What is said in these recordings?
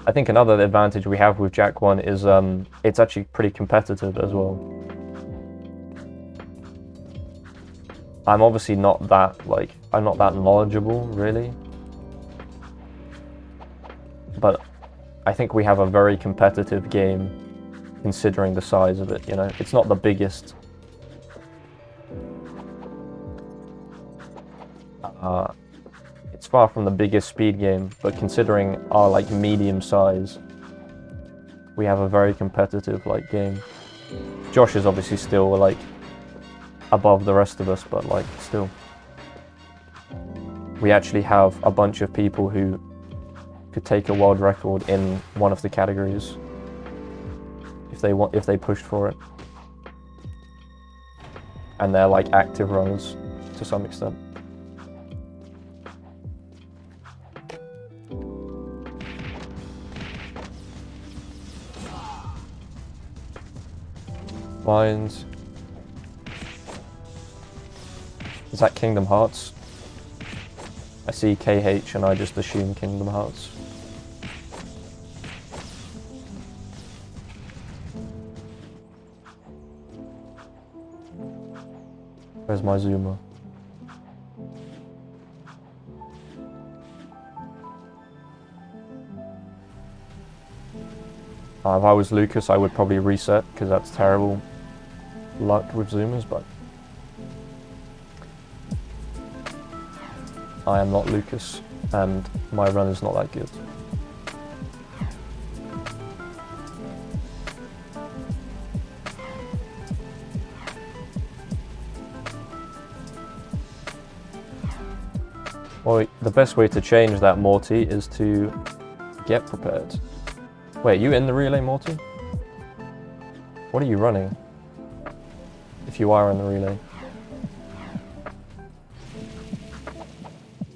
I think another advantage we have with Jack 1 is it's actually pretty competitive as well. I'm obviously not that, I'm not that knowledgeable, really. But I think we have a very competitive game, considering the size of it, you know? It's not the biggest. It's far from the biggest speed game, but considering our, medium size, we have a very competitive, game. Josh is obviously still, above the rest of us, but, still. We actually have a bunch of people who could take a world record in one of the categories if they pushed for it. And they're, active runners to some extent. Lines. Is that Kingdom Hearts? I see KH and I just assume Kingdom Hearts. Where's my zoomer? If I was Lucas, I would probably reset, because that's terrible luck with zoomers, but I am not Lucas, and my run is not that good. Well, the best way to change that, Morty, is to get prepared. Wait, are you in the relay, Morty? What are you running? If you are in the relay.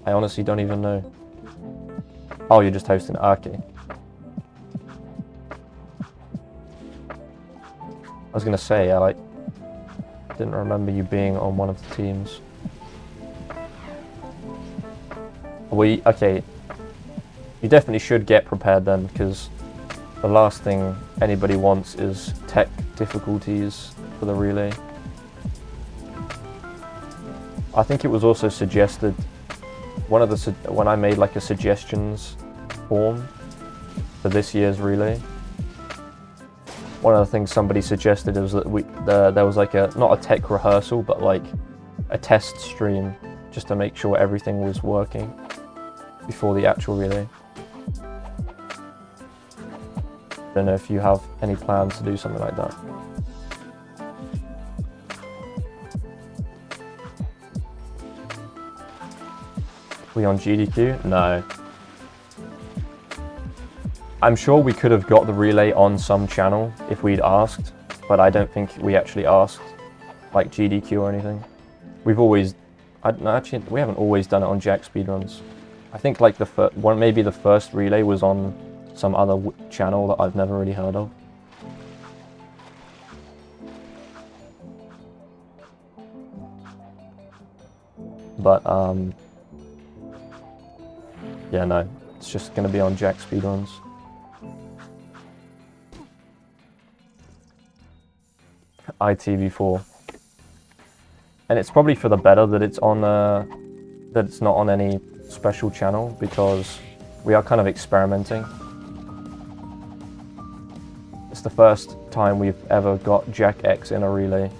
I honestly don't even know. Oh, you're just hosting. Okay. I was gonna say, I didn't remember you being on one of the teams. Okay. You definitely should get prepared then, because the last thing anybody wants is tech difficulties for the relay. I think it was also suggested, when I made a suggestions form for this year's relay, one of the things somebody suggested was that there was not a tech rehearsal, but a test stream, just to make sure everything was working before the actual relay. I don't know if you have any plans to do something like that. We on GDQ? No. I'm sure we could have got the relay on some channel if we'd asked, but I don't think we actually asked, GDQ or anything. We've always, actually, we haven't always done it on Jack speedruns. I think maybe the first relay was on some other channel that I've never really heard of. But yeah, no, it's just gonna be on Jack speedruns. ITV4, and it's probably for the better that it's on that it's not on any special channel, because we are kind of experimenting. It's the first time we've ever got Jack X in a relay,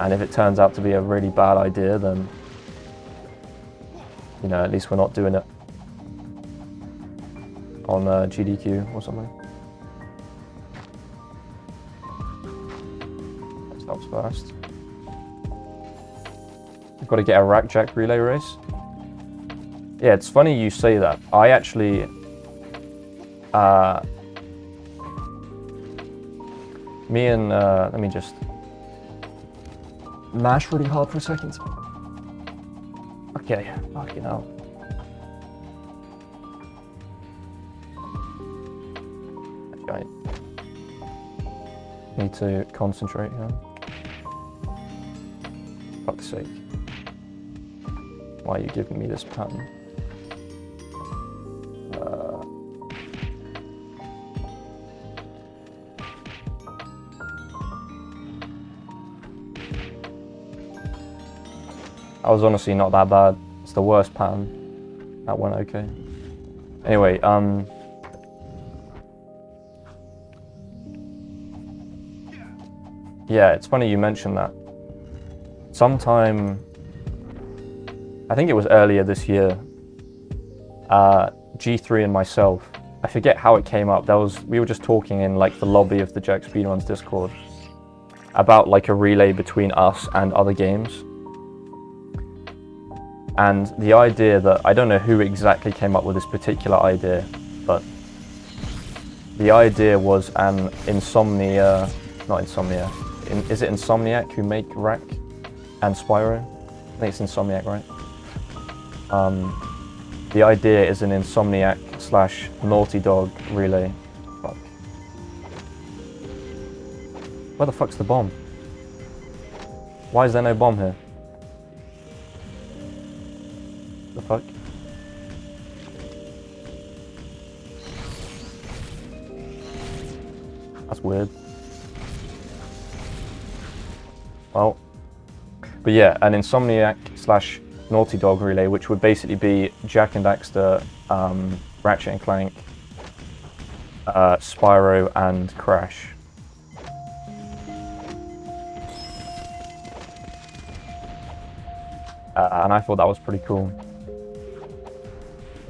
and if it turns out to be a really bad idea, then at least we're not doing it on GDQ or something. That stops fast. We've got to get a Rack Jack relay race. Yeah, it's funny you say that. I actually, me and, let me just mash really hard for a second. Okay, fucking hell. Okay. Need to concentrate here. Fuck's sake. Why are you giving me this pattern? I was honestly not that bad. It's the worst pattern. That went okay. Anyway, yeah, it's funny you mentioned that. Sometime, I think it was earlier this year, G3 and myself, I forget how it came up. We were just talking in like the lobby of the Jack Speedruns Discord about like a relay between us and other games. And the idea that, I don't know who exactly came up with this particular idea, but the idea was an Insomnia, not Insomnia, is it Insomniac who make Rack and Spyro? I think it's Insomniac, right? The idea is an Insomniac / Naughty Dog relay. Fuck. Where the fuck's the bomb? Why is there no bomb here? The fuck? That's weird. Well, but yeah, an Insomniac / Naughty Dog relay, which would basically be Jak and Daxter, Ratchet and Clank, Spyro and Crash. And I thought that was pretty cool.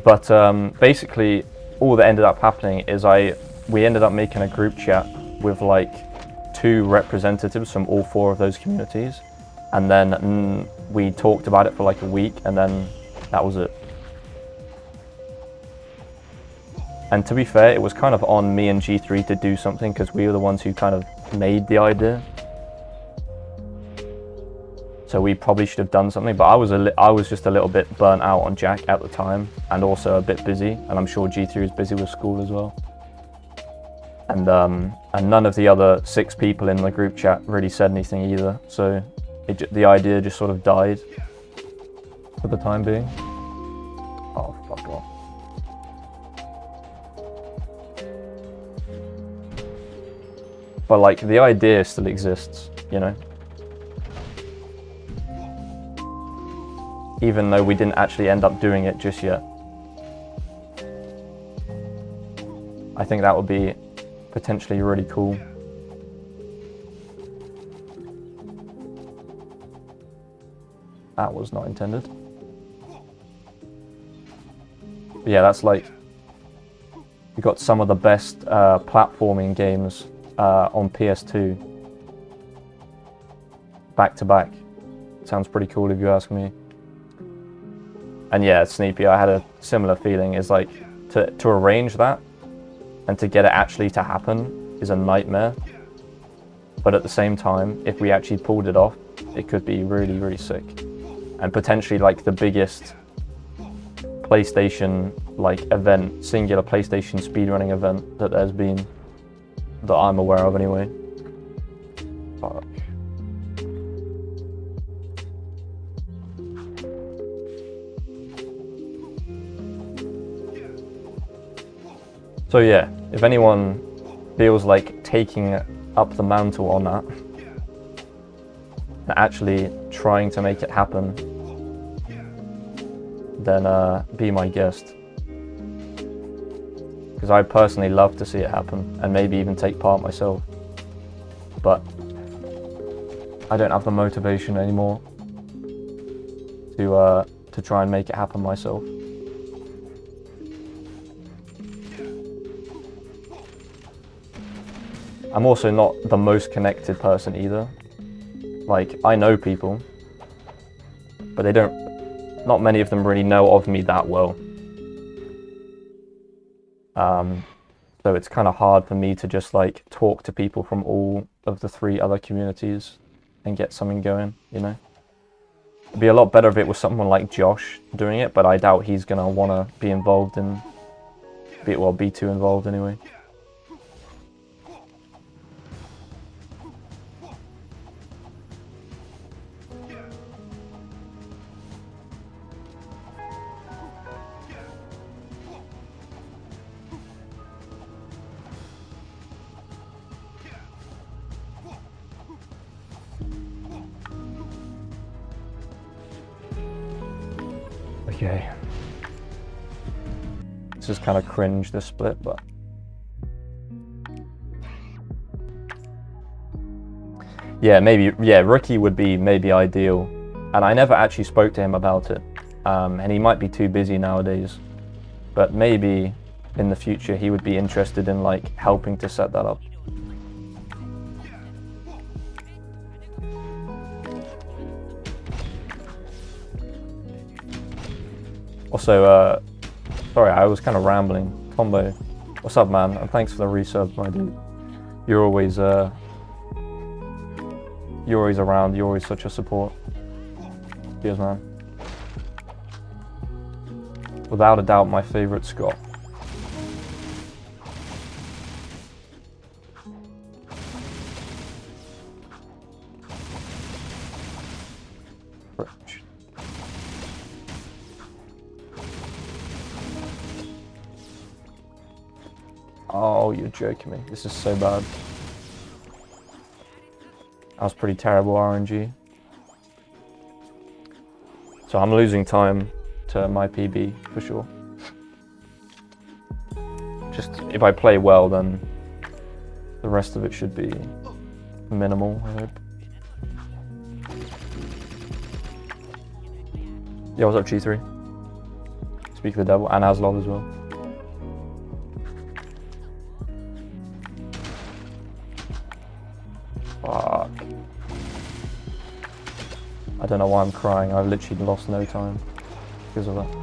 But basically, all that ended up happening is we ended up making a group chat with like 2 representatives from all 4 of those communities, and then we talked about it for like a week, and then that was it. And to be fair, it was kind of on me and G3 to do something, because we were the ones who kind of made the idea. So we probably should have done something, but I was just a little bit burnt out on Jak at the time, and also a bit busy, and I'm sure G3 was busy with school as well. And none of the other 6 people in the group chat really said anything either, so the idea just sort of died for the time being. Oh, fuck off. But like, the idea still exists, you know? Even though we didn't actually end up doing it just yet. I think that would be potentially really cool. That was not intended. But yeah, that's like, we got some of the best platforming games on PS2 back to back. Sounds pretty cool if you ask me. And yeah, Sneepy, I had a similar feeling. Is like, to arrange that and to get it actually to happen is a nightmare. But at the same time, if we actually pulled it off, it could be really, really sick. And potentially like the biggest PlayStation like event, singular PlayStation speedrunning event that there's been, that I'm aware of anyway. Fuck. So yeah, if anyone feels like taking up the mantle on that, and actually trying to make it happen, then be my guest. Because I personally love to see it happen, and maybe even take part myself. But I don't have the motivation anymore to try and make it happen myself. I'm also not the most connected person either. Like, I know people, but not many of them really know of me that well. So it's kind of hard for me to just like talk to people from all of the 3 other communities and get something going, you know? It'd be a lot better if it was someone like Josh doing it, but I doubt he's gonna wanna be involved in, be too involved anyway. Okay. This is kind of cringe, this split, but... Yeah, maybe, yeah, rookie would be maybe ideal. And I never actually spoke to him about it. And he might be too busy nowadays. But maybe in the future he would be interested in like helping to set that up. Also, sorry, I was kind of rambling. Combo, what's up, man? And thanks for the resub, my dude. You're always around. You're always such a support. Cheers, man. Without a doubt, my favorite Scott. Oh, you're joking me. This is so bad. That was pretty terrible RNG. So I'm losing time to my PB for sure. Just if I play well, then the rest of it should be minimal, I hope. Yeah, what's up, G3? Speak of the devil, and Haslov as well. Fuck. I don't know why I'm crying. I've literally lost no time because of that.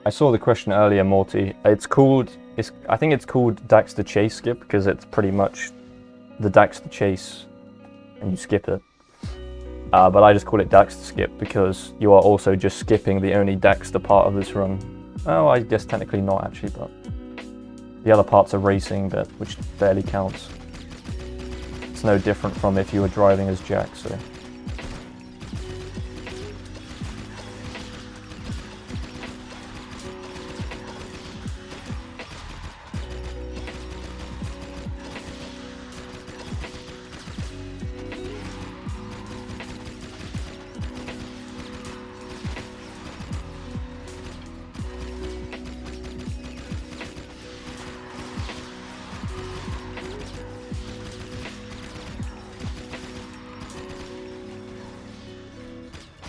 I saw the question earlier, Morty. I think it's called Daxter Chase skip because it's pretty much the Daxter Chase and you skip it. But I just call it Daxter skip because you are also just skipping the only Daxter part of this run. Oh, I guess technically not actually, but the other part's a racing bit, which barely counts. It's no different from if you were driving as Jack, so.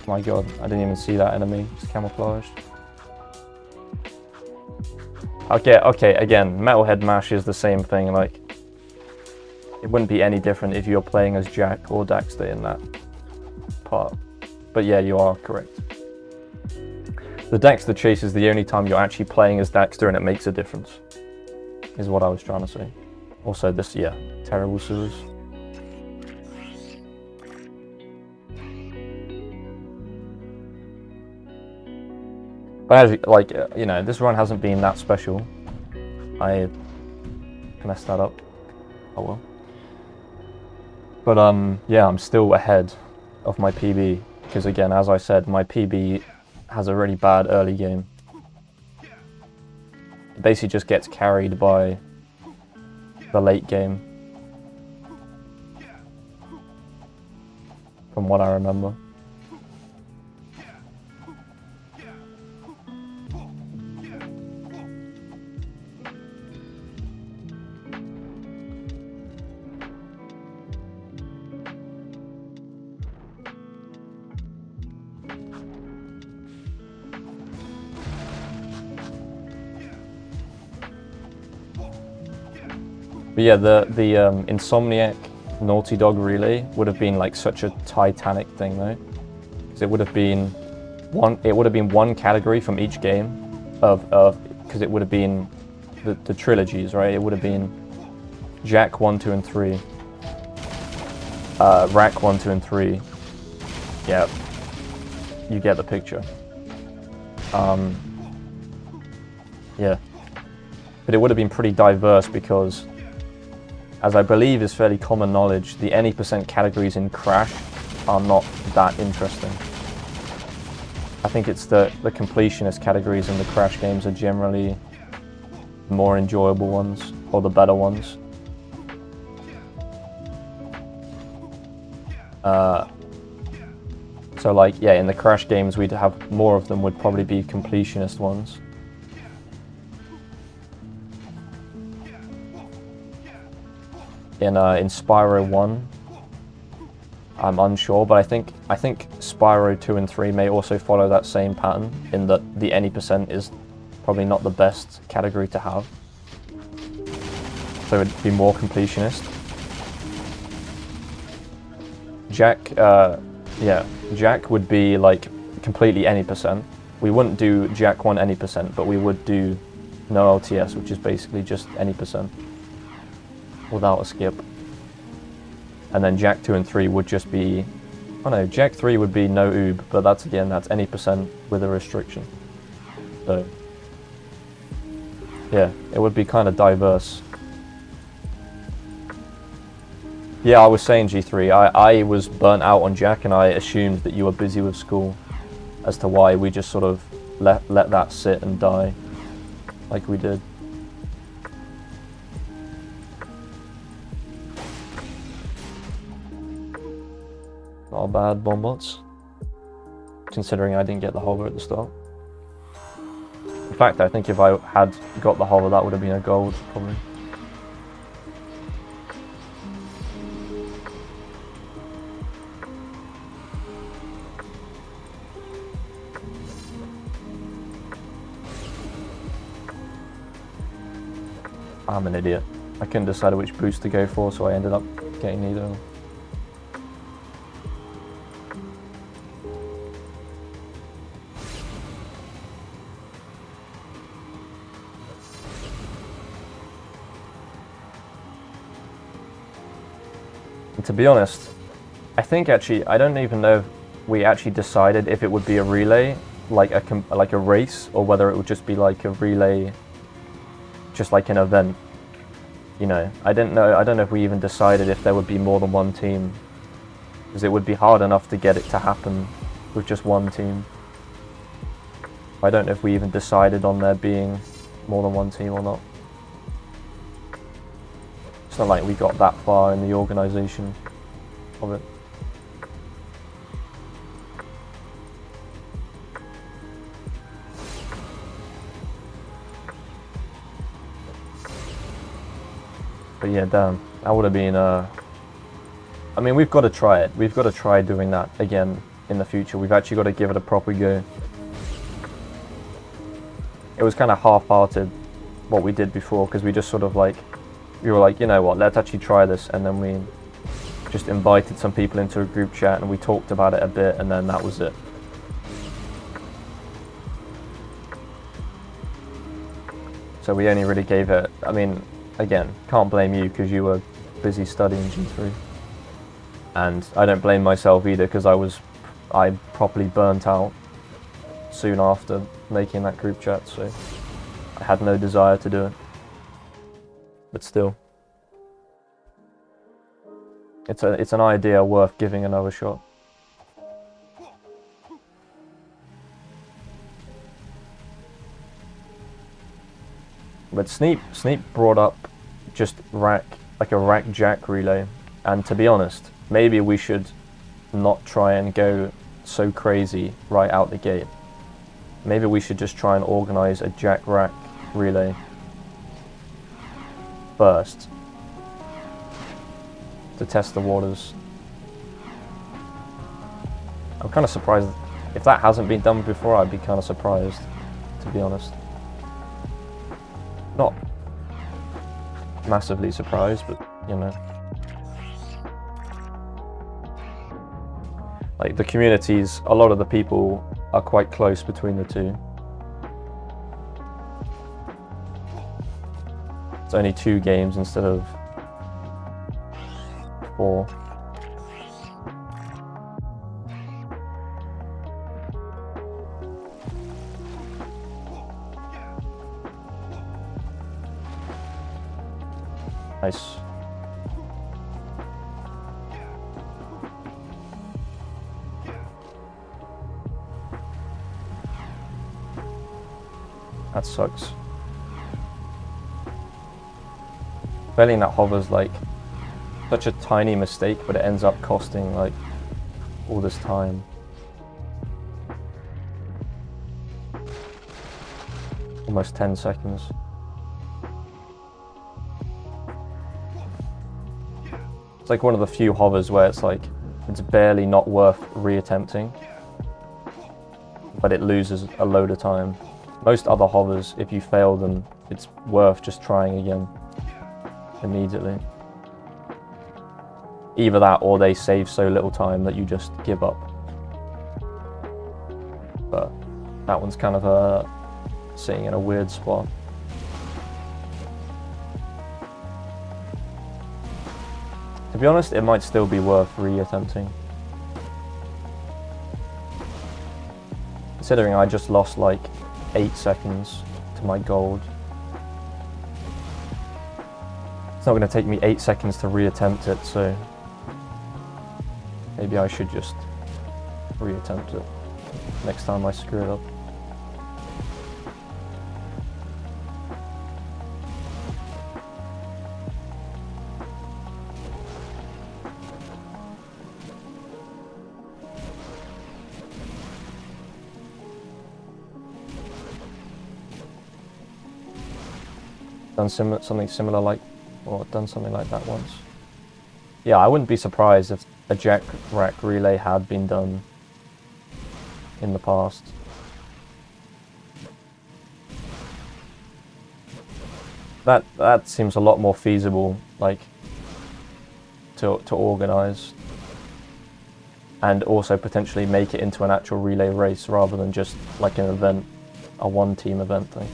My god, I didn't even see that enemy, it's camouflaged. Okay, again, Metalhead Mash is the same thing, like, it wouldn't be any different if you're playing as Jack or Daxter in that part. But yeah, you are correct. The Daxter Chase is the only time you're actually playing as Daxter and it makes a difference, is what I was trying to say. Also this, yeah, terrible sewers. But as like, you know, this run hasn't been that special. I messed that up. Oh well. But yeah, I'm still ahead of my PB because again, as I said, my PB has a really bad early game. It basically just gets carried by the late game, from what I remember. But yeah, the Insomniac Naughty Dog relay would have been like such a titanic thing though, because it would have been one category from each game of because it would have been the trilogies, right? It would have been Jack 1, 2, and 3. Rack 1, 2, and 3. Yeah, you get the picture. Yeah, but it would have been pretty diverse because, as I believe is fairly common knowledge, the any % categories in Crash are not that interesting. I think it's the completionist categories in the Crash games are generally the more enjoyable ones, or the better ones. So like, yeah, in the Crash games we'd have more of them would probably be completionist ones. In Spyro 1, I'm unsure, but I think Spyro 2 and 3 may also follow that same pattern, in that the any % is probably not the best category to have. So it'd be more completionist. Jack, yeah, Jack would be like completely any %. We wouldn't do Jack 1 any %, but we would do no LTS, which is basically just any % without a skip. And then Jack 2 and 3 would just be, oh no, Jack 3 would be no oob, but that's any % with a restriction. So, yeah, it would be kind of diverse. Yeah, I was saying G3, I was burnt out on Jack and I assumed that you were busy with school, as to why we just sort of let that sit and die, like we did. Not bad, Bombots, considering I didn't get the hover at the start. In fact, I think if I had got the hover, that would have been a gold, probably. I'm an idiot. I couldn't decide which boost to go for, so I ended up getting neither. And to be honest, I think actually, I don't even know if we actually decided if it would be a relay, like a race, or whether it would just be like a relay, just like an event. You know, I don't know if we even decided if there would be more than one team, because it would be hard enough to get it to happen with just one team. I don't know if we even decided on there being more than one team or not. It's not like we got that far in the organisation of it. But yeah, damn, that would have been, I mean, we've got to try it. We've got to try doing that again in the future. We've actually got to give it a proper go. It was kind of half-hearted what we did before, because we just sort of like, we were like, you know what, let's actually try this, and then we just invited some people into a group chat and we talked about it a bit, and then that was it. So we only really gave it, I mean, again, can't blame you because you were busy studying G3. And I don't blame myself either, because I properly burnt out soon after making that group chat, so I had no desire to do it. But still, it's an idea worth giving another shot. But Sneap brought up just a rack jack relay, and to be honest, maybe we should not try and go so crazy right out the gate. Maybe we should just try and organize a jack rack relay first to test the waters. I'm kind of surprised if that hasn't been done before. I'd be kind of surprised, to be honest. Not massively surprised, but you know, like the communities, a lot of the people are quite close between the two. It's only 2 games instead of 4. Nice. That sucks. Failing that hover's like such a tiny mistake, but it ends up costing like all this time. Almost 10 seconds. It's like one of the few hovers where it's like, it's barely not worth reattempting, but it loses a load of time. Most other hovers, if you fail them, it's worth just trying again immediately. Either that or they save so little time that you just give up. But that one's kind of sitting in a weird spot. To be honest, it might still be worth reattempting. Considering I just lost like 8 seconds to my gold. It's not going to take me 8 seconds to reattempt it, so maybe I should just reattempt it next time I screw it up. Done something similar like, or done something like that once. Yeah, I wouldn't be surprised if a jack rack relay had been done in the past. That seems a lot more feasible, like to organize, and also potentially make it into an actual relay race rather than just like an event, a one-team event thing.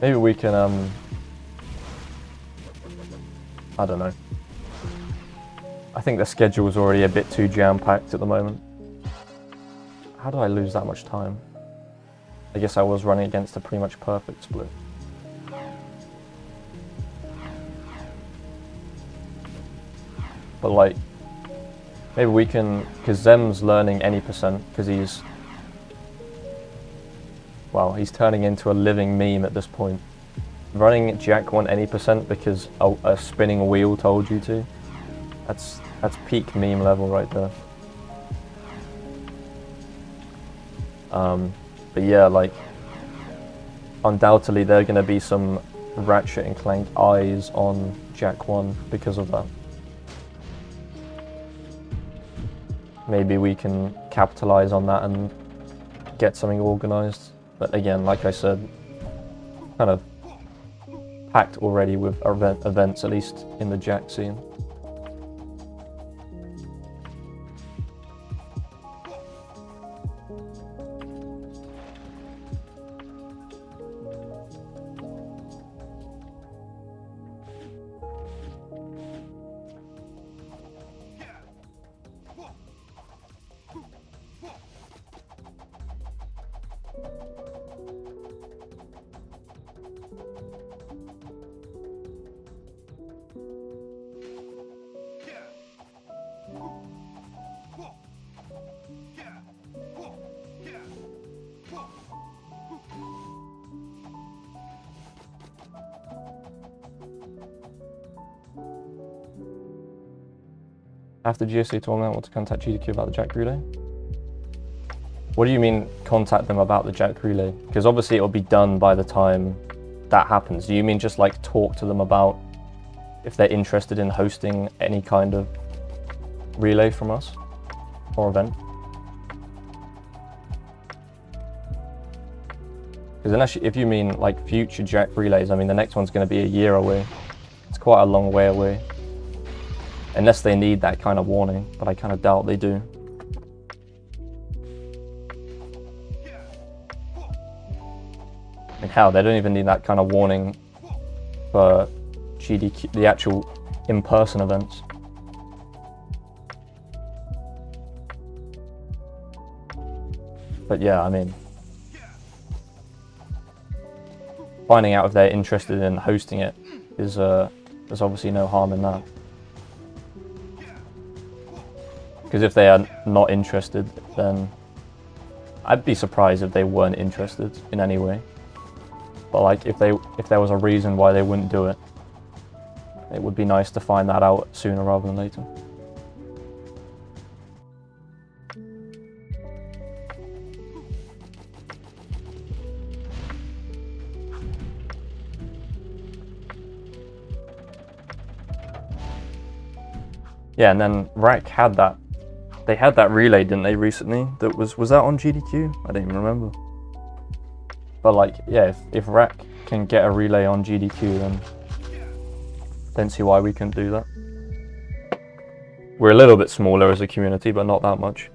Maybe we can, I don't know. I think the schedule's already a bit too jam-packed at the moment. How did I lose that much time? I guess I was running against a pretty much perfect split. But like, maybe we can, because Zem's learning any percent, because he's, well, he's turning into a living meme at this point. Running Jack 1 any percent because a spinning wheel told you to. That's peak meme level right there. But yeah, like, undoubtedly there are going to be some Ratchet and Clank eyes on Jack 1 because of that. Maybe we can capitalize on that and get something organized. But again, like I said, kind of packed already with events, at least in the Jack scene. After GSC tournament, I want to contact GDQ about the Jack Relay. What do you mean, contact them about the Jack Relay? Because obviously it'll be done by the time that happens. Do you mean just like talk to them about if they're interested in hosting any kind of relay from us or event. Because unless if you mean like future Jack relays, I mean the next one's going to be a year away. It's quite a long way away. Unless they need that kind of warning, but I kind of doubt they do. I mean, hell, they don't even need that kind of warning for GDQ, the actual in-person events. But yeah, I mean, finding out if they're interested in hosting it is there's obviously no harm in that. Because if they are not interested, then I'd be surprised if they weren't interested in any way. But like if there was a reason why they wouldn't do it, it would be nice to find that out sooner rather than later. Yeah, and then Rack had that. They had that relay, didn't they, recently? That was that on GDQ? I don't even remember. But like, yeah, if Rack can get a relay on GDQ, then don't see why we couldn't do that. We're a little bit smaller as a community, but not that much.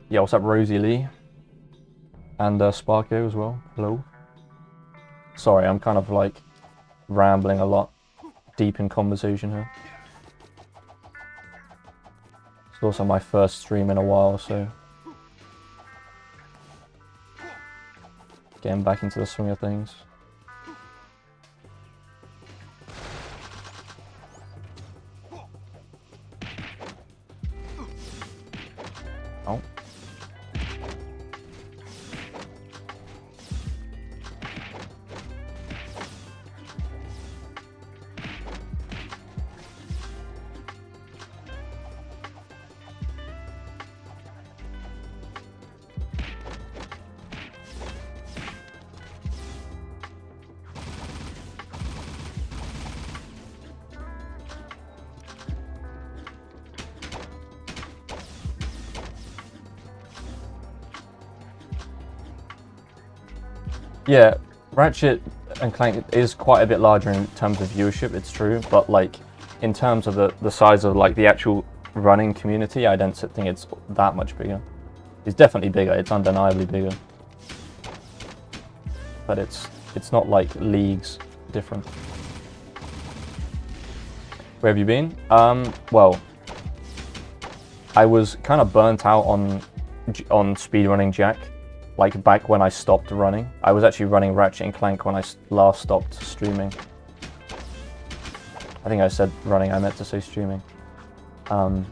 Yeah, what's up, Rosie Lee? And Sparko as well. Hello. Sorry, I'm kind of like rambling a lot, deep in conversation here. It's also my first stream in a while, so getting back into the swing of things. Oh. Yeah, Ratchet and Clank is quite a bit larger in terms of viewership, it's true, but like in terms of the size of like the actual running community, I don't think it's that much bigger. It's definitely bigger, it's undeniably bigger. But it's not like leagues different. Where have you been? Well, I was kind of burnt out on speedrunning Jack. Like back when I stopped running. I was actually running Ratchet and Clank when I last stopped streaming. I think I said running, I meant to say streaming. And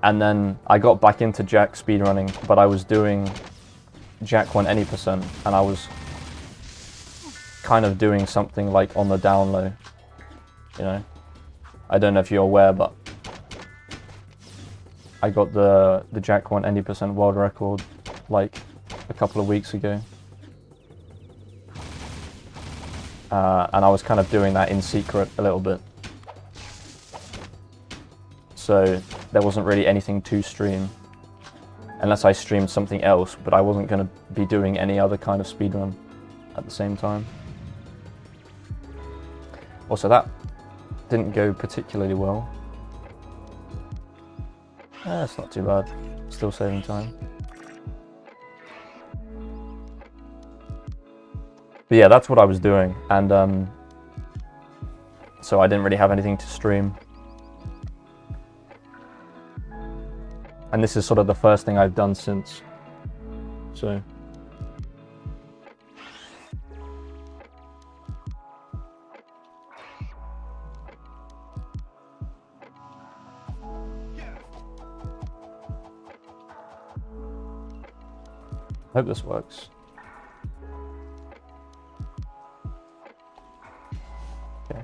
then I got back into Jack speedrunning, but I was doing Jack 1 any percent, and I was kind of doing something like on the down low, you know? I don't know if you're aware, but I got the Jack 1 any percent world record like a couple of weeks ago, and I was kind of doing that in secret a little bit, so there wasn't really anything to stream unless I streamed something else, but I wasn't going to be doing any other kind of speedrun at the same time. Also, that didn't go particularly well. It's not too bad, still saving time. But yeah, that's what I was doing, and so I didn't really have anything to stream. And this is sort of the first thing I've done since, so. Hope this works. Okay.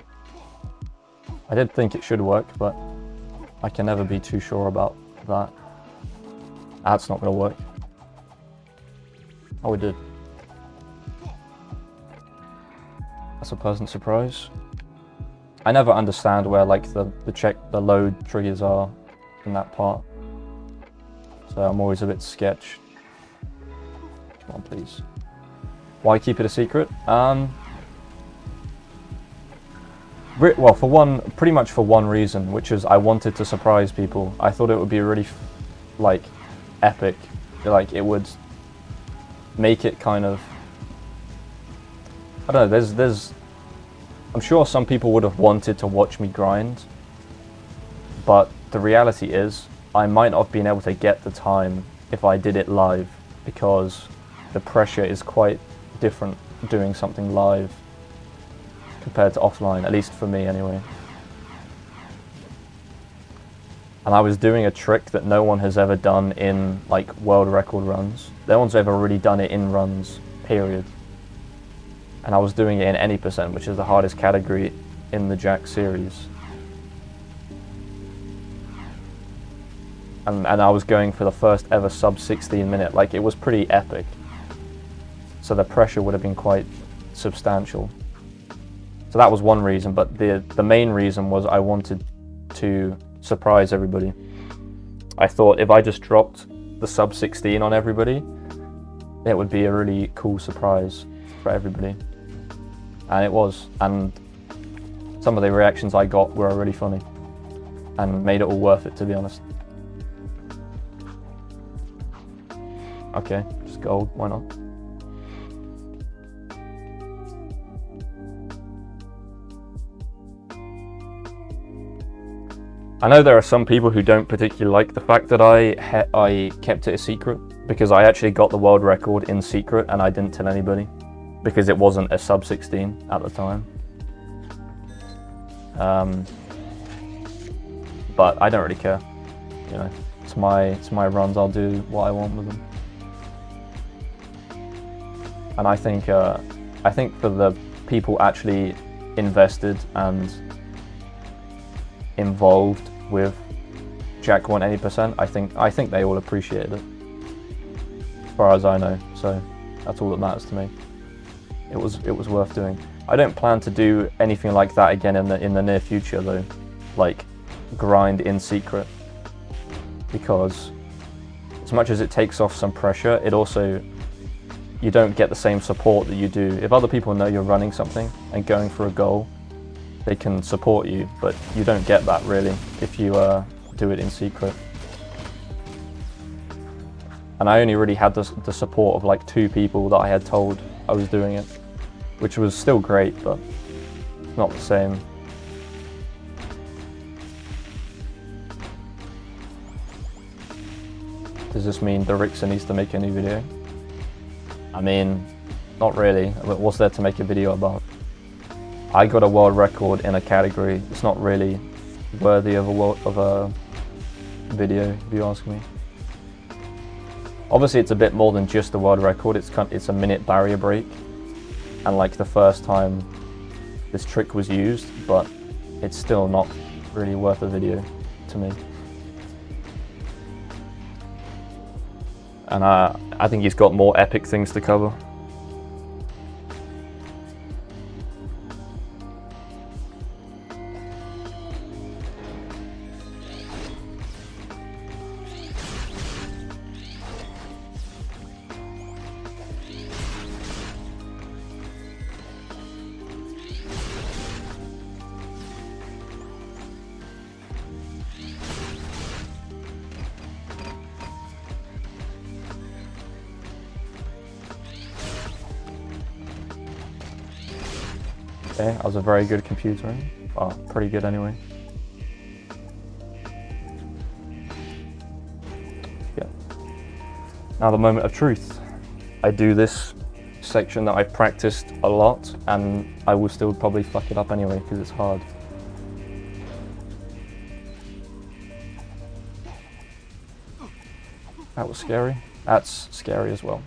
I did think it should work, but I can never be too sure about that. That's not going to work. Oh, we did. That's a pleasant surprise. I never understand where like the load triggers are in that part. So I'm always a bit sketched. Come on, please. Why keep it a secret? Well, pretty much for one reason, which is I wanted to surprise people. I thought it would be really, like, epic. Like, it would make it kind of... I don't know, I'm sure some people would have wanted to watch me grind, but the reality is, I might not have been able to get the time if I did it live, because the pressure is quite different doing something live compared to offline, at least for me anyway. And I was doing a trick that no one has ever done in like world record runs. No one's ever really done it in runs, period. And I was doing it in any percent, which is the hardest category in the Jack series. And I was going for the first ever sub 16 minute, like it was pretty epic. So the pressure would have been quite substantial. So that was one reason, but the main reason was I wanted to surprise everybody. I thought if I just dropped the sub 16 on everybody, it would be a really cool surprise for everybody. And it was, and some of the reactions I got were really funny and made it all worth it, to be honest. Okay, just gold, why not? I know there are some people who don't particularly like the fact that I kept it a secret, because I actually got the world record in secret and I didn't tell anybody, because it wasn't a sub 16 at the time. But I don't really care, you know. It's my runs. I'll do what I want with them. And I think for the people actually invested and involved with Jack won any percent, I think they all appreciated it, as far as I know. So that's all that matters to me. It was worth doing. I don't plan to do anything like that again in the near future though, like grind in secret, because as much as it takes off some pressure, it also, you don't get the same support that you do if other people know you're running something and going for a goal. They can support you, but you don't get that really if you do it in secret. And I only really had the support of like 2 people that I had told I was doing it, which was still great, but not the same. Does this mean the Rixa needs to make a new video? I mean, not really. What's there to make a video about? I got a world record in a category. It's not really worthy of a video, if you ask me. Obviously, it's a bit more than just the world record. It's a minute barrier break, and like the first time this trick was used, but it's still not really worth a video to me. And I think he's got more epic things to cover. Okay, I was a very good computer. Well, pretty good anyway. Yeah. Now the moment of truth. I do this section that I've practiced a lot, and I will still probably fuck it up anyway because it's hard. That was scary. That's scary as well.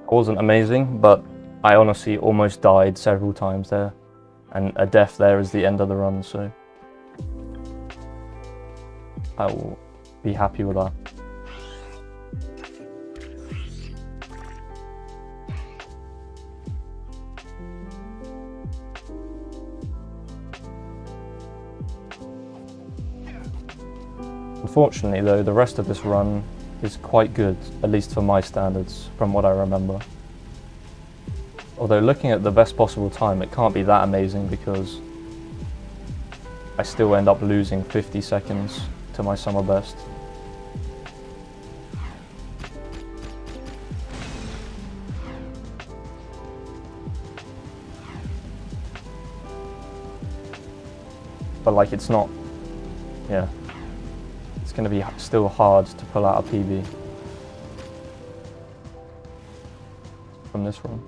I wasn't amazing, but I honestly almost died several times there. And a death there is the end of the run, so I will be happy with that. Unfortunately though, the rest of this run is quite good, at least for my standards, from what I remember. Although looking at the best possible time, it can't be that amazing because I still end up losing 50 seconds to my summer best. But like, it's not, yeah. It's going to be still hard to pull out a PB from this run.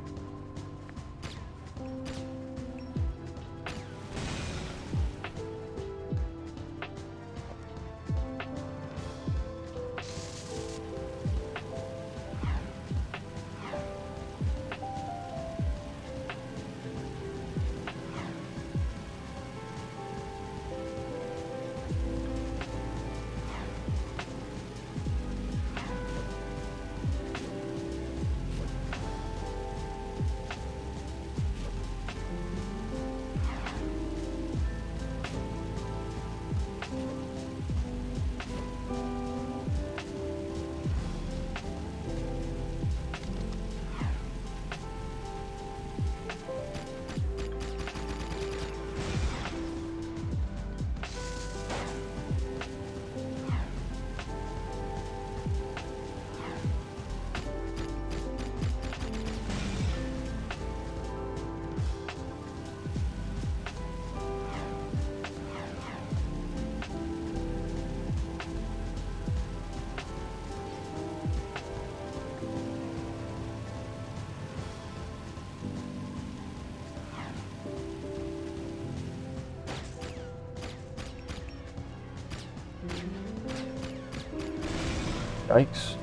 Yikes.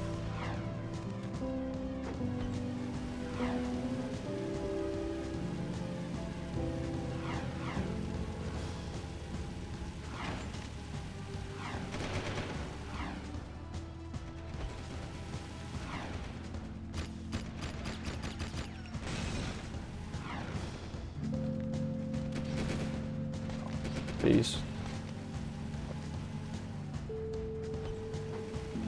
Please.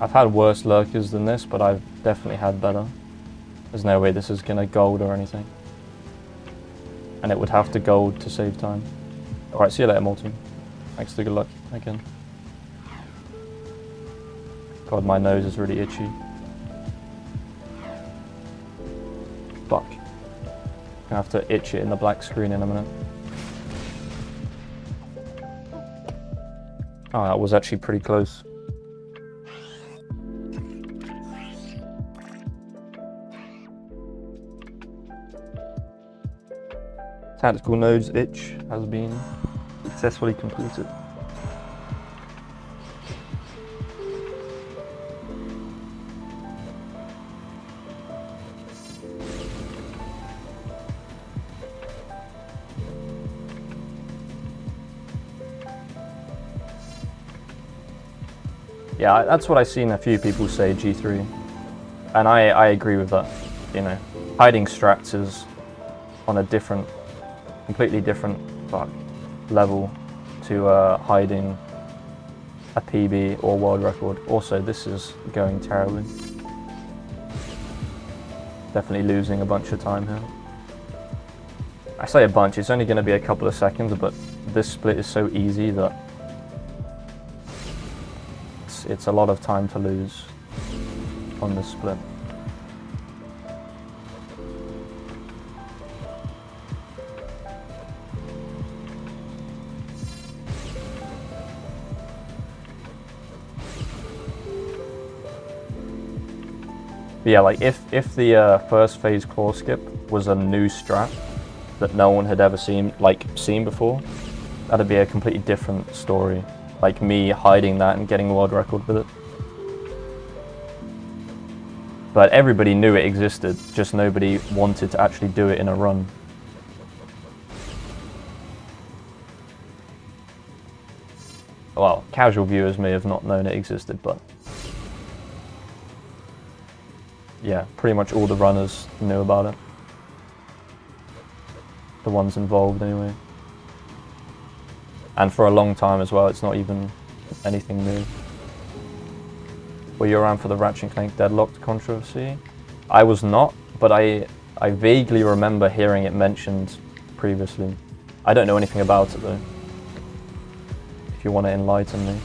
I've had worse lurkers than this, but I've definitely had better. There's no way this is gonna gold or anything. And it would have to gold to save time. Alright, see you later, Molten. Thanks for the good luck again. God, my nose is really itchy. Fuck. I have to itch it in the black screen in a minute. Oh, that was actually pretty close. Tactical nose itch has been successfully completed. Yeah, that's what I've seen a few people say, G3. And I agree with that. You know, hiding strats is on a different, completely different level to hiding a PB or world record. Also, this is going terribly. Definitely losing a bunch of time here. I say a bunch, it's only going to be a couple of seconds, but this split is so easy that it's a lot of time to lose on this split. But yeah, like if the first phase claw skip was a new strat that no one had ever seen before, that'd be a completely different story. Like me hiding that and getting a world record with it. But everybody knew it existed, just nobody wanted to actually do it in a run. Well, casual viewers may have not known it existed, but yeah, pretty much all the runners knew about it. The ones involved, anyway. And for a long time as well, it's not even anything new. Were you around for the Ratchet and Clank Deadlocked controversy? I was not, but I vaguely remember hearing it mentioned previously. I don't know anything about it though, if you want to enlighten me.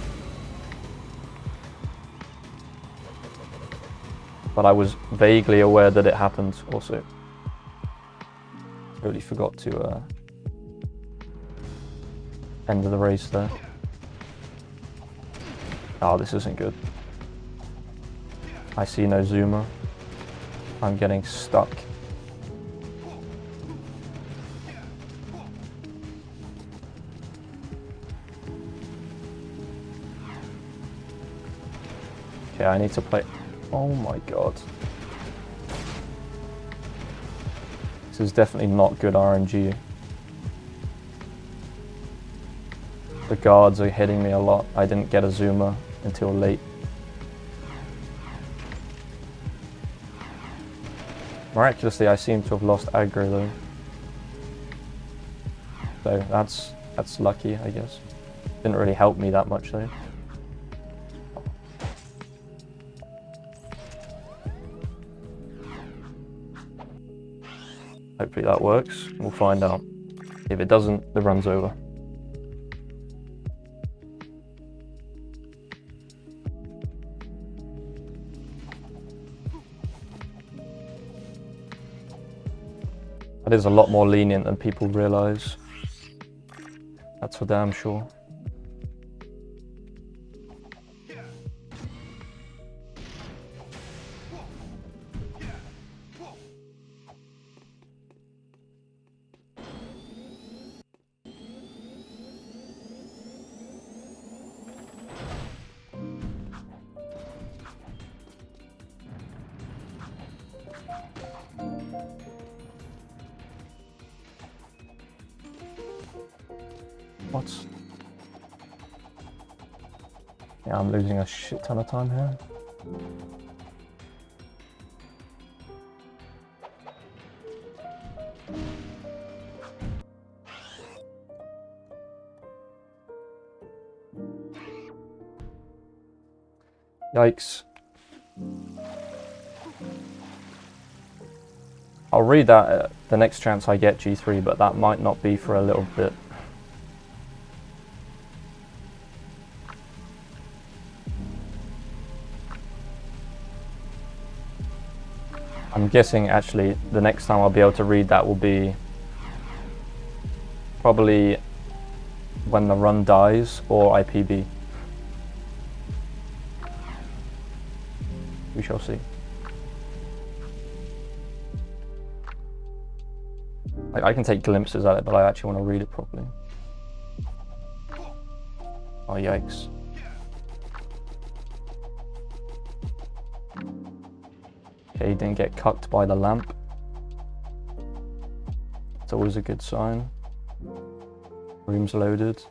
But I was vaguely aware that it happened also. Really forgot to end of the race there. Oh, this isn't good. I see no zoomer. I'm getting stuck. Okay, I need to play. Oh my god. This is definitely not good RNG. The guards are hitting me a lot. I didn't get a zoomer until late. Miraculously, I seem to have lost aggro though. So that's lucky, I guess. Didn't really help me that much though. Hopefully that works. We'll find out. If it doesn't, the run's over. That is a lot more lenient than people realise. That's for damn sure. What? Yeah, I'm losing a shit ton of time here. Yikes. I'll read that the next chance I get G3, but that might not be for a little bit. I'm guessing actually the next time I'll be able to read that will be probably when the run dies or IPB. We shall see. Like, I can take glimpses at it, but I actually want to read it properly. Oh, yikes. Okay, he didn't get cucked by the lamp. It's always a good sign. Room's loaded.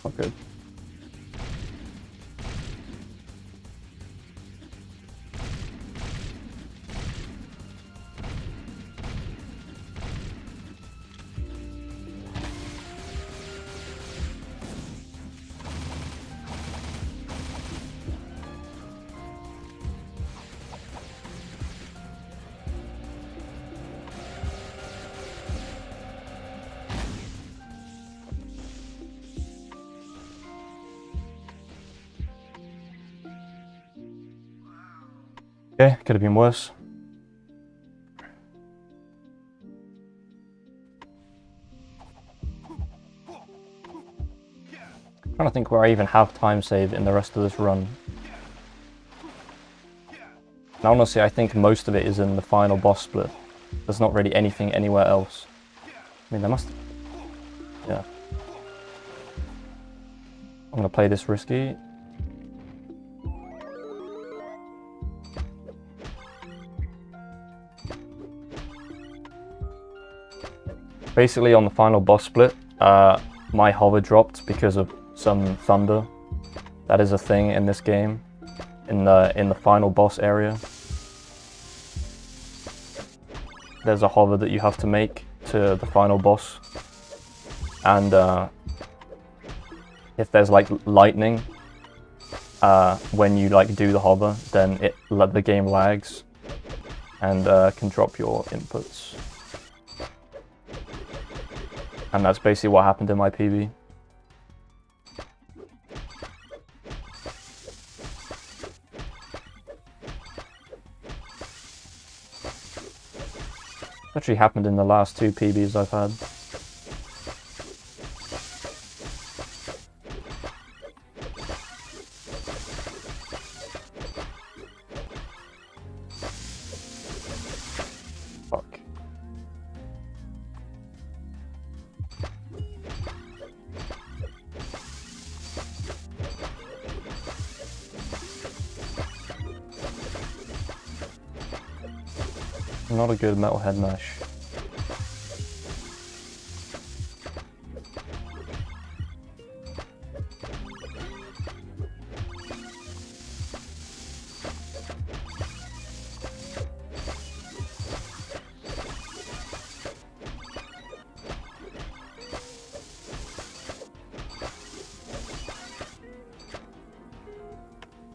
not good. Okay, could have been worse. I'm trying to think where I even have time save in the rest of this run. And honestly, I think most of it is in the final boss split. There's not really anything anywhere else. I mean, there must... Yeah. I'm gonna play this risky. Basically, on the final boss split, my hover dropped because of some thunder. That is a thing in this game, in the final boss area. There's a hover that you have to make to the final boss, and if there's like lightning when you like do the hover, then the game lags and can drop your inputs. And that's basically what happened in my PB. Actually happened in the last 2 PBs I've had. Fuck. Not a good metalhead mesh.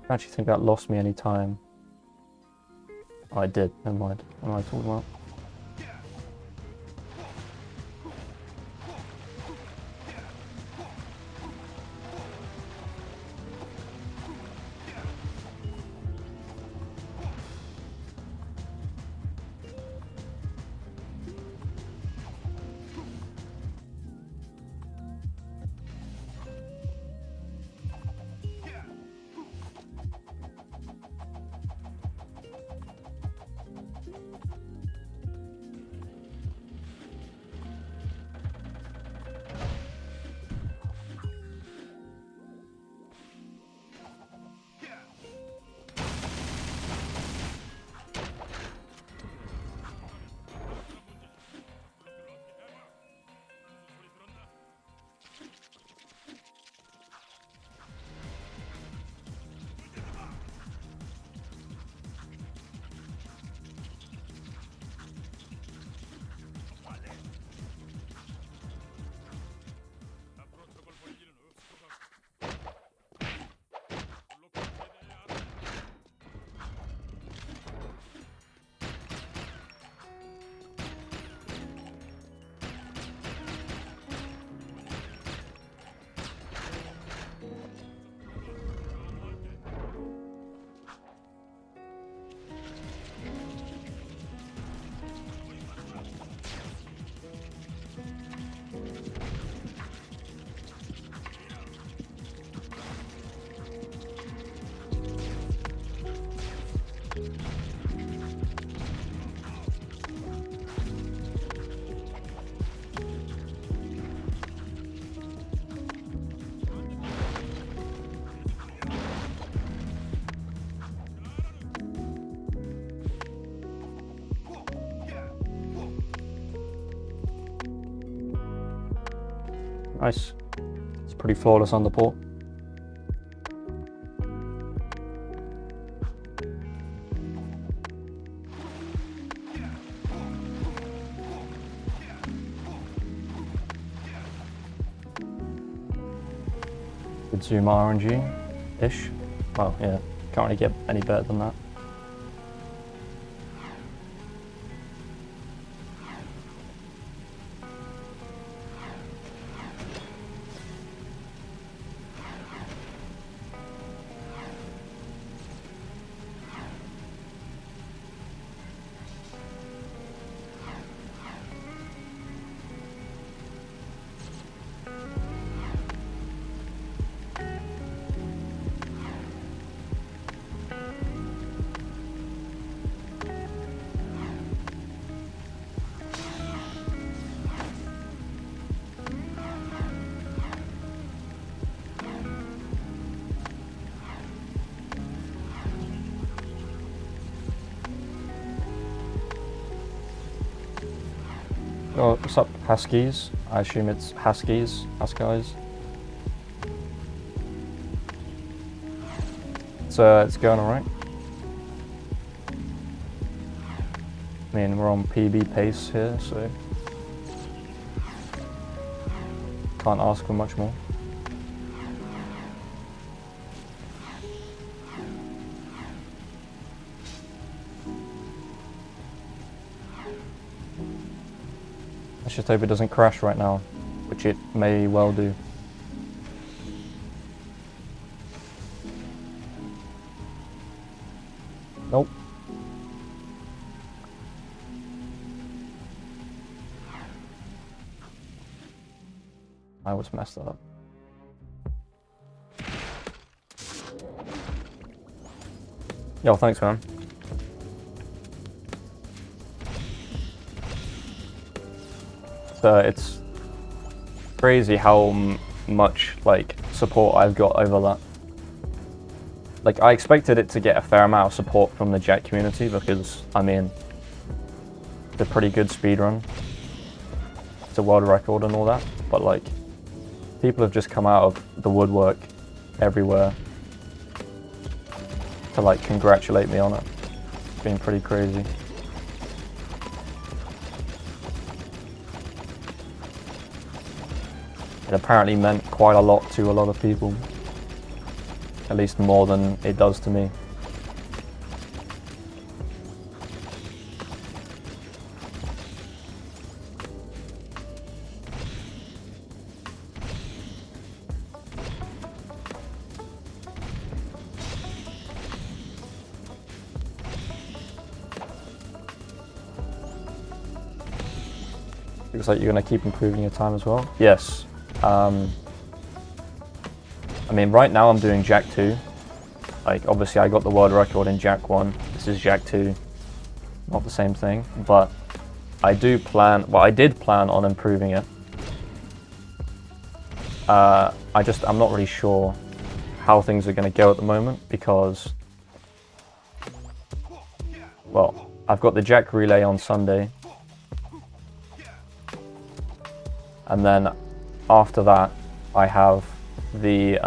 I actually think that lost me any time. Oh, I did. Never mind. What am I talking about? Nice. It's pretty flawless underport. Good zoom RNG-ish. Well, yeah, can't really get any better than that. Oh, what's up, Huskies? I assume it's Huskies. So it's going alright. I mean, we're on PB pace here, so can't ask for much more. Let's just hope it doesn't crash right now, which it may well do. Nope. I was messed up. Yo, thanks, man. So it's crazy how much like support I've got over that. Like, I expected it to get a fair amount of support from the Jack community because, I mean, it's a pretty good speedrun. It's a world record and all that, but like, people have just come out of the woodwork everywhere to like congratulate me on it. It's been pretty crazy. It apparently meant quite a lot to a lot of people. At least more than it does to me. Looks like you're going to keep improving your time as well. Yes. I mean, right now I'm doing Jack 2. Like, obviously I got the world record in Jack 1. This is Jack 2. Not the same thing, but I did plan on improving it. I'm not really sure how things are going to go at the moment because, well, I've got the Jack relay on Sunday. And then after that, I have the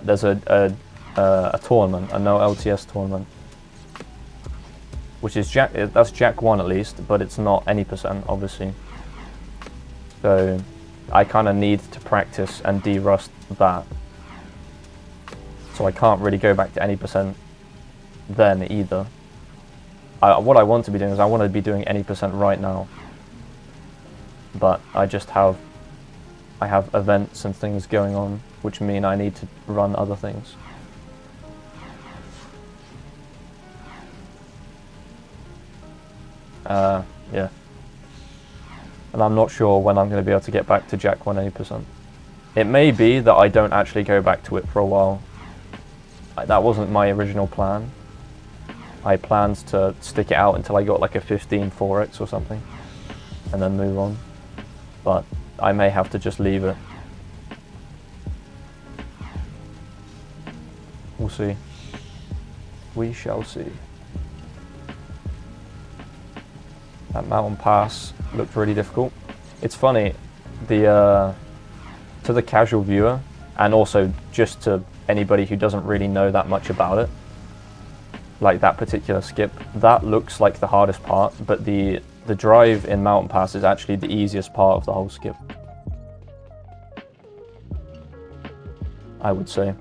there's a tournament, a no LTS tournament, which is that's Jack 1 at least, but it's not any percent obviously. So I kind of need to practice and de-rust that. So I can't really go back to any percent then either. What I want to be doing is I want to be doing any percent right now. But I have events and things going on, which mean I need to run other things. Yeah. And I'm not sure when I'm going to be able to get back to Jack 180%. It may be that I don't actually go back to it for a while. That wasn't my original plan. I planned to stick it out until I got like a 15 4x or something, and then move on. But I may have to just leave it. We'll see. We shall see. That mountain pass looked really difficult. It's funny, the to the casual viewer, and also just to anybody who doesn't really know that much about it, like that particular skip, that looks like the hardest part, but the drive in Mountain Pass is actually the easiest part of the whole skip, I would say.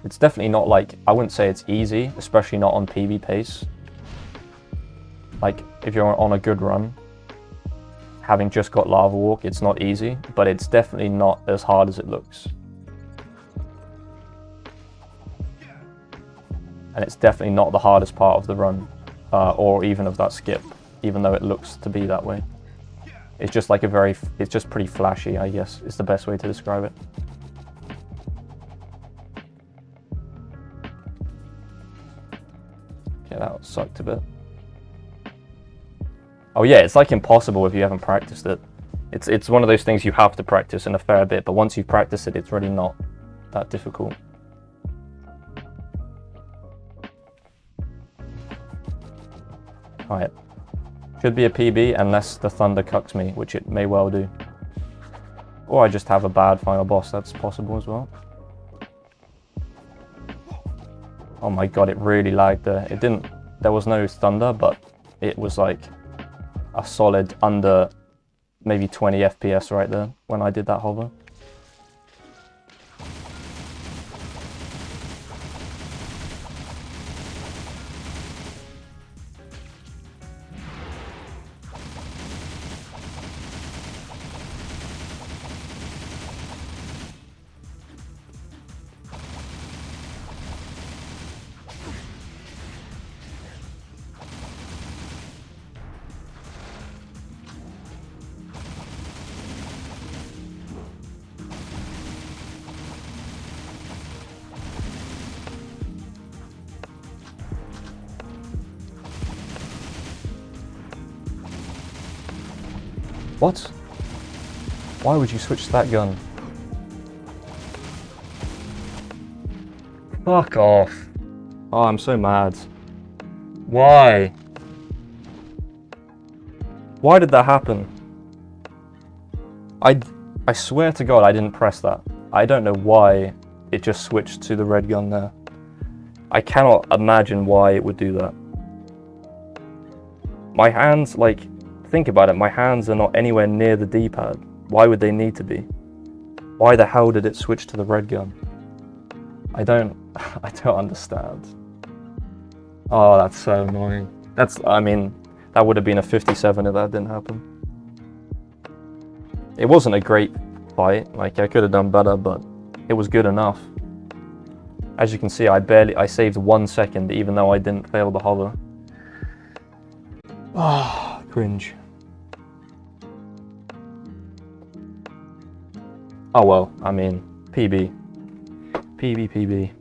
It's definitely not like, I wouldn't say it's easy, especially not on PB pace. Like, if you're on a good run, having just got Lava Walk, it's not easy, but it's definitely not as hard as it looks. And it's definitely not the hardest part of the run, or even of that skip, even though it looks to be that way. It's just like it's just pretty flashy, I guess, is the best way to describe it. Okay, that sucked a bit. Oh yeah, it's like impossible if you haven't practiced it. It's one of those things you have to practice in a fair bit, but once you practice it, it's really not that difficult. Alright. Should be a PB unless the thunder cucks me, which it may well do. Or I just have a bad final boss, that's possible as well. Oh my god, it really lagged there. There was no thunder, but it was like a solid under maybe 20 FPS right there when I did that hover. What? Why would you switch to that gun? Fuck off. Oh, I'm so mad. Why? Why did that happen? I swear to God I didn't press that. I don't know why it just switched to the red gun there. I cannot imagine why it would do that. My hands, like, think about it, my hands are not anywhere near the D-pad. Why would they need to be? Why the hell did it switch to the red gun? I don't understand. Oh, that's so annoying. I mean, that would have been a 57 if that didn't happen. It wasn't a great fight, like I could have done better, but it was good enough. As you can see, I saved 1 second even though I didn't fail the hover. Ah, cringe. Oh well, I mean, PB. PB.